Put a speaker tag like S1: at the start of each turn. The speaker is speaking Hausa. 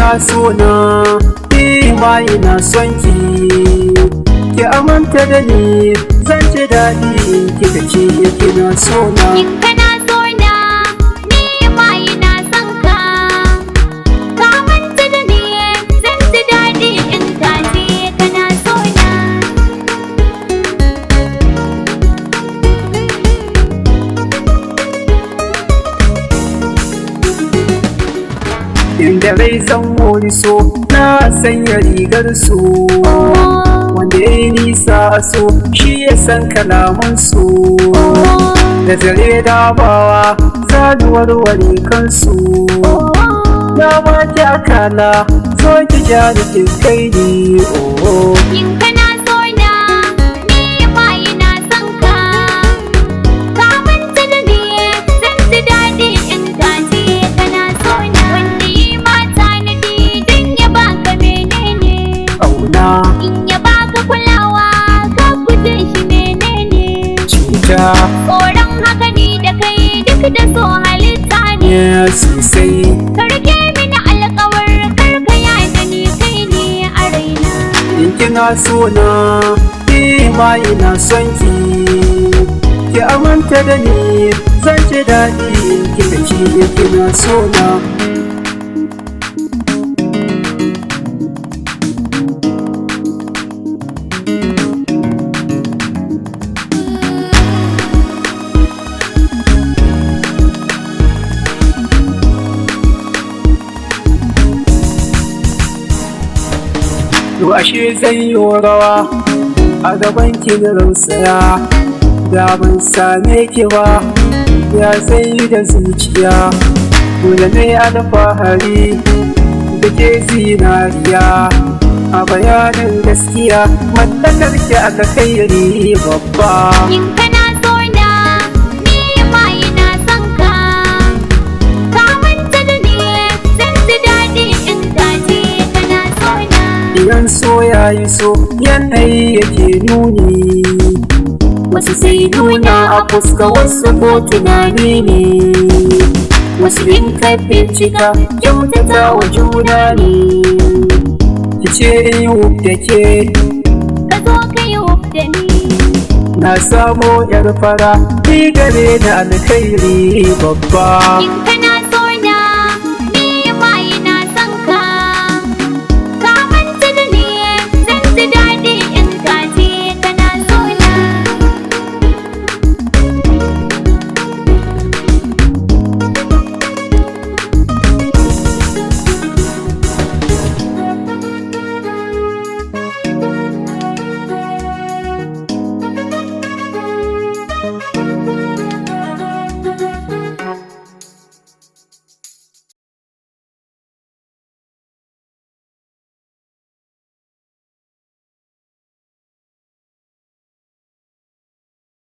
S1: kina so na ni ma ina son ki amanta da ni zan ji daɗi in kika ce kina so na.
S2: In kana so na ni ma ina son ka, ka manta da ni zan ji daɗi in ka ce kana so na.
S1: Inda rai zan wani so na sanya rigar so, wanda ya yi nisa so shi ya san kalaman so, da zare dabawa za warware kansu. Na baki akala zo ki ja da kin kai ni.
S2: In kana so na ni ma ina son ka, ka manta da ni zan ji daɗi in ka ce kana so na. Wanda yi mata na dan ya baka menene
S1: Auna
S2: in ya baka kulawa ka guje shi menene
S1: cuta
S2: tsoron haka ni da kai duk da so halitta ne.
S1: ya sosai.
S2: Ka rike mini alƙawar karka yaɗa ni kai ne a raina.
S1: In kina so na ni ma ina son ki amanta da ni zan ji daɗi in kika ce kina so na. To ashe zan yi rawa a gaban ki na rausaya, da ban same ki ba ya zai yi da zuciya. Dole ne alfahari da ke zinariya, a bayanin gaskiya mallakar ki aka kai babba.
S2: In kana so na ni ma ina son ka, ka manta da ni zan ji daɗi in ka ce kana so na.
S1: Idan so ya yi so yanayi yake nuni, wasu sai nuna a fuska wasu ko tunani ne, wasu in ka bincika kyautata wa juna ne. Ki ce in yi da ke
S2: Ka zo ka yi wuf da ni,
S1: na samo yar fara ni gare na alkhairi babba.
S2: in